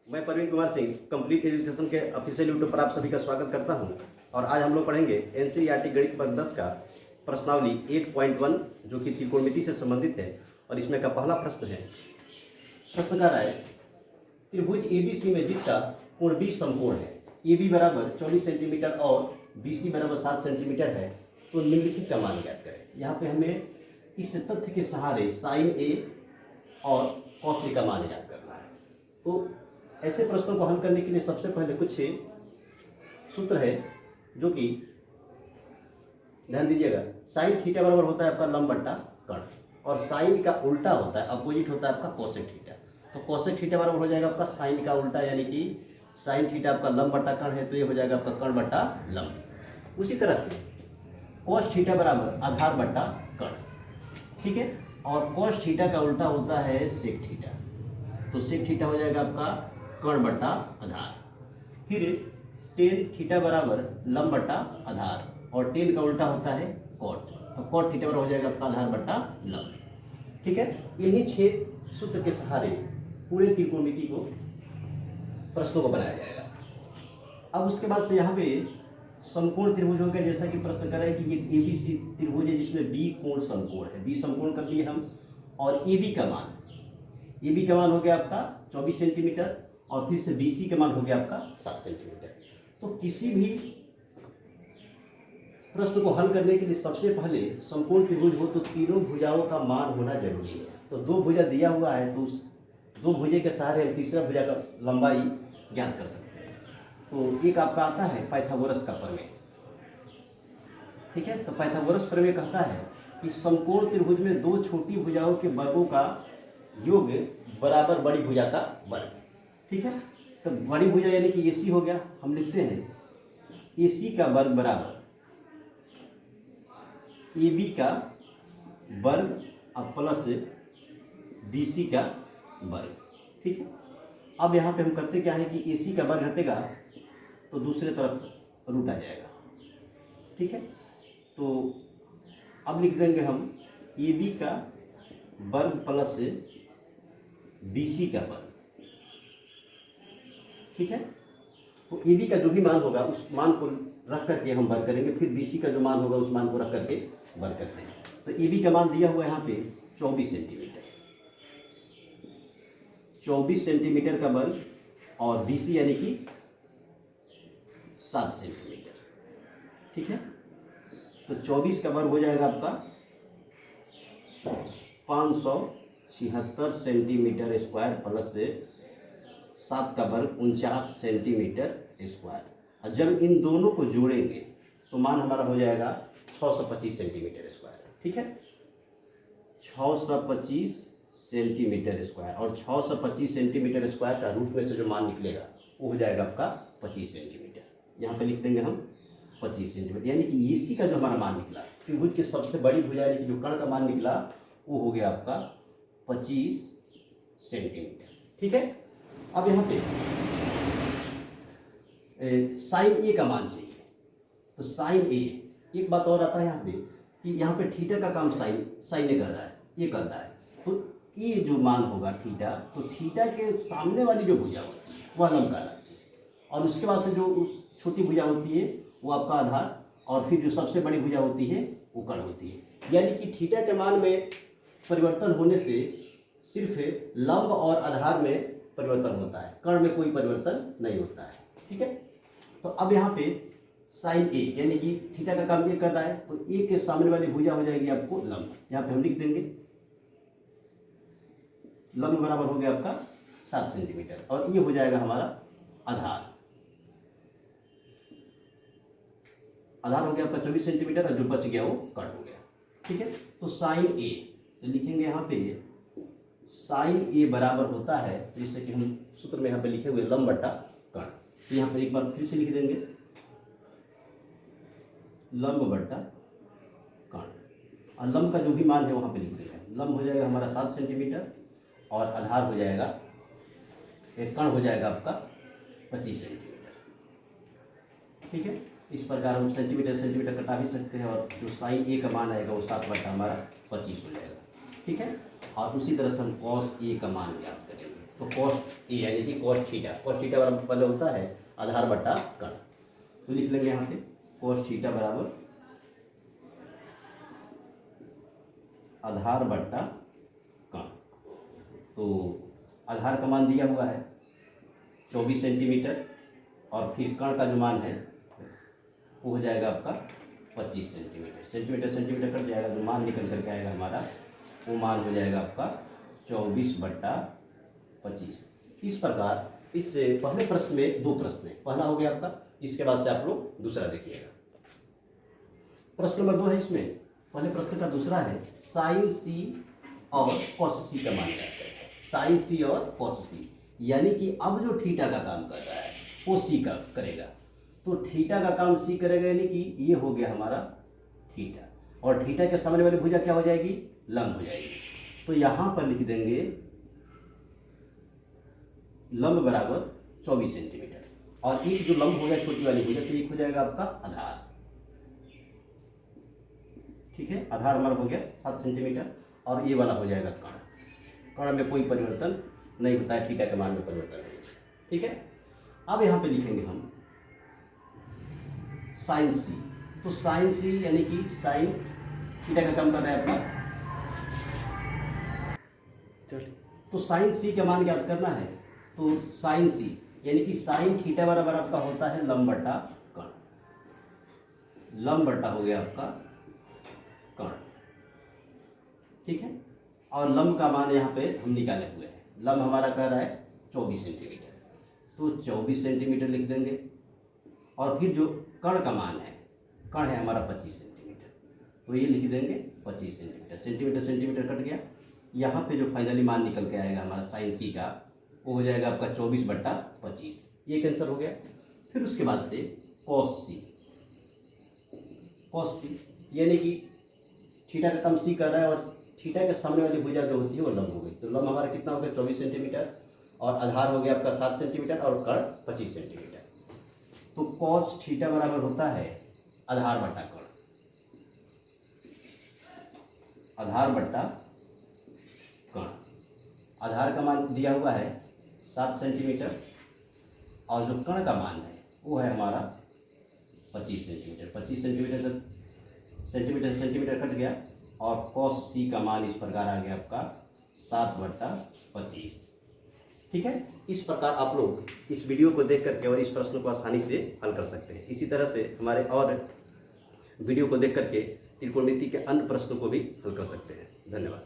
मैं Praveen Kumar Singh complete education के official YouTube पर आप सभी का स्वागत करता हूं। और आज हम लोग पढ़ेंगे एनसीईआरटी गणित वर्ग 10 का प्रश्नावली 8.1 जो कि त्रिकोणमिति से संबंधित है। और इसमें का पहला प्रश्न है, प्रश्न कह रहा है त्रिभुज एबीसी में जिसका कोण 20 समकोण है, AB बराबर 24 सेंटीमीटर और BC बराबर 7 सेंटीमीटर है, तो निम्नलिखित का मान ज्ञात करें। यहाँ पे हमें इस तथ्य के सहारे साइन A और कॉस A का मान ज्ञात करना है। तो ऐसे प्रश्नों को हल करने के लिए सबसे पहले कुछ सूत्र है जो कि ध्यान दीजिएगा। साइन थीटा बराबर होता है आपका लंब बट्टा कर्ण, और साइन का उल्टा होता है, अपोजिट होता है आपका कोसेक थीटा। तो कोसेक थीटा बराबर हो जाएगा आपका साइन का उल्टा, यानी कि साइन थीटा आपका लंब बट्टा कर्ण है, तो ये हो जाएगा आपका कर्ण बट्टा लंब। उसी तरह से कॉस थीटा बराबर आधार बट्टा कर्ण, ठीक है। और कॉस थीटा का उल्टा होता है सेक थीटा, तो सेक थीटा हो जाएगा आपका कर्ण बट्टा आधार। फिर टेन थीटा बराबर लंब बट्टा आधार, और टेन का उल्टा होता है कॉट, तो कॉट थीटा बराबर हो जाएगा आपका आधार बट्टा लंब, ठीक है। इन्हीं 6 सूत्र के सहारे पूरे त्रिकोणमिति को प्रश्नों को बनाया जाएगा। अब उसके बाद से यहाँ पे समकोण त्रिभुज हो गया, जैसा कि प्रश्न कर रहा है कि ये ABC त्रिभुज है जिसमें B कोण समकोण है। B समकोण कर लिए हम, और AB का मान हो गया आपका 24 सेंटीमीटर, और फिर से BC का मान हो गया आपका 7 सेंटीमीटर। तो किसी भी प्रश्न को हल करने के लिए सबसे पहले समकोण त्रिभुज हो तो तीनों भुजाओं का मान होना जरूरी है। तो 2 भुजा दिया हुआ है, तो उस 2 भुजे के सहारे हम तीसरा भुजा का लंबाई ज्ञात कर सकते हैं। तो एक आपका आता है पाइथागोरस का प्रमेय, ठीक है। तो पाइथागोरस प्रमेय कहता है कि समकोण त्रिभुज में 2 छोटी भुजाओं के वर्गों का योग बराबर बड़ी भुजा का वर्ग, ठीक है। तो बड़ी भुजा यानी कि AC हो गया, हम लिखते हैं AC का वर्ग बराबर AB का वर्ग और प्लस BC का वर्ग, ठीक है। अब यहाँ पे हम करते क्या है कि AC का वर्ग हटेगा तो दूसरे तरफ रूट आ जाएगा, ठीक है। तो अब लिख देंगे हम AB का वर्ग प्लस BC का वर्ग, ठीक है। तो AB का जो भी मान होगा उस मान को रख करके हम वर्ग करेंगे, फिर BC का जो मान होगा उस मान को रख करके वर्ग करते हैं। तो AB का मान दिया हुआ है यहाँ पे 24 सेंटीमीटर, 24 सेंटीमीटर का वर्ग, और BC यानी कि 7 सेंटीमीटर, ठीक है। तो 24 का वर्ग हो जाएगा आपका 576 सेंटीमीटर स्क्वायर प्लस 7 का वर्ग 49 सेंटीमीटर स्क्वायर। और जब इन दोनों को जोड़ेंगे तो मान हमारा हो जाएगा 625 सेंटीमीटर स्क्वायर, ठीक है। 625 सेंटीमीटर स्क्वायर, और 625 सेंटीमीटर स्क्वायर का रूट में से जो मान निकलेगा वो हो जाएगा आपका 25 सेंटीमीटर। यहाँ पे लिख देंगे हम 25 सेंटीमीटर, यानी कि AC का जो हमारा मान निकला, त्रिभुज की सबसे बड़ी भुजा यानी कि जो कर्ण का मान निकला वो हो गया आपका 25 सेंटीमीटर, ठीक है। अब यहाँ पे साइन A का मान चाहिए, तो साइन A, एक बात और आता है यहाँ पे कि यहाँ पे थीटा का काम साइन A कर रहा है, ये कर रहा है। तो ये जो मान होगा थीटा, तो थीटा के सामने वाली जो भुजा होती है वह लंब कहलाती है, और उसके बाद से जो उस छोटी भुजा होती है वो आपका आधार, और फिर जो सबसे बड़ी भुजा होती है वो कर्ण होती है। यानी कि थीटा के मान में परिवर्तन होने से सिर्फ लंब और आधार में परिवर्तन होता है, कर्ण में कोई परिवर्तन नहीं होता है, ठीक है। तो अब यहाँ पे साइन A यानी कि थीटा का काम ये कर रहा है, तो A के सामने वाली भुजा हो जाएगी आपको लंब। यहाँ पे हम लिख देंगे लंब बराबर हो गया आपका 7 सेंटीमीटर, और ये हो जाएगा हमारा आधार। आधार हो गया आपका 24 सेंटीमीटर, और जो बच गया वो कर्ण हो गया, ठीक है। तो साइन A, तो लिखेंगे यहाँ पे साइन A बराबर होता है, जिससे कि हम सूत्र में यहाँ पे लिखे हुए लंब बट्टा कर्ण। तो यहाँ पर एक बार फिर से लिख देंगे लंब बट्टा कर्ण, और लंब का जो भी मान है वहाँ पे लिख देंगे। लंब हो जाएगा हमारा 7 सेंटीमीटर, और आधार हो जाएगा, एक कर्ण हो जाएगा आपका 25 सेंटीमीटर, ठीक है। इस प्रकार हम सेंटीमीटर कटा भी सकते हैं, और जो साइन A का मान आएगा वो 7 बट्टा हमारा 25 हो जाएगा, ठीक है। और उसी तरह से हम कॉस A का मान ज्ञात करेंगे। तो कॉस ए यानी कि कॉस थीटा बराबर पहले होता है आधार बटा कण। तो लिख लेंगे यहाँ पे कॉस थीटा बराबर आधार बटा कण। तो आधार का मान दिया हुआ है 24 सेंटीमीटर और फिर कण का जो मान है वो हो जाएगा आपका 25 सेंटीमीटर। सेंटीमीटर कट जाएगा, जो मान निकल करके आएगा हमारा वो मान हो जाएगा आपका 24/25। इस प्रकार इस पहले प्रश्न में दो प्रश्न है, पहला हो गया आपका, इसके बाद से आप लोग दूसरा देखिएगा। प्रश्न नंबर 2 है इसमें, पहले प्रश्न का दूसरा है साइन सी और कॉस सी का मान ज्ञात करें। साइन सी और कॉस सी यानी कि अब जो थीटा का काम कर रहा है वो सी का करेगा। तो थीटा का काम सी करेगा यानी कि ये हो गया हमारा थीटा, और थीटा के सामने वाली भुजा क्या हो जाएगी, लंब हो जाएगी। तो यहाँ पर लिख देंगे लंब बराबर 24 सेंटीमीटर, और एक जो लंब हो गया छोटी वाली भुजा, तो एक हो जाएगा आपका आधार। ठीक है, आधार हमारा हो गया 7 सेंटीमीटर, और ये वाला हो जाएगा कण। कण में कोई परिवर्तन नहीं होता है, थीटा के मान में परिवर्तन नहीं। ठीक है, अब यहाँ पे लिखेंगे हम साइन सी। तो साइन सी यानी कि साइन थीटा का काम कर रहा है आपका, तो साइन सी का मान ज्ञात करना है। तो साइन सी यानी कि साइन थीटा बराबर आपका होता है लंब बटा कण। लंब बटा हो गया आपका कण। ठीक है, और लंब का मान यहाँ पे हम निकाले हुए हैं। लंब हमारा कह रहा है 24 सेंटीमीटर, तो 24 सेंटीमीटर लिख देंगे। और फिर जो कण का मान है, कण है हमारा 25 सेंटीमीटर, तो ये लिख देंगे 25 सेंटीमीटर। सेंटीमीटर कट गया। यहाँ पे जो फाइनली मान निकल के आएगा हमारा साइन सी का, वो हो जाएगा आपका 24/25। ये कैंसिल हो गया। फिर उसके बाद से कॉस सी यानी कि थीटा का काम सी कर रहा है, और थीटा के सामने वाली भुजा जो होती है वो लंब हो गई। तो लंब हमारा कितना हो गया 24 सेंटीमीटर, और आधार हो गया आपका 7 सेंटीमीटर, और कण 25 सेंटीमीटर। तो कॉस थीटा बराबर होता है आधार बटा कण। आधार बटा कण, आधार का मान दिया हुआ है 7 सेंटीमीटर, और जो कण का मान है वो है हमारा 25 सेंटीमीटर। 25 सेंटीमीटर कट गया, और कॉस सी का मान इस प्रकार आ गया आपका 7/25। ठीक है, इस प्रकार आप लोग इस वीडियो को देख करके और इस प्रश्न को आसानी से हल कर सकते हैं। इसी तरह से हमारे और वीडियो को देख करके त्रिकोणमिति के अन्य प्रश्नों को भी हल कर सकते हैं। धन्यवाद।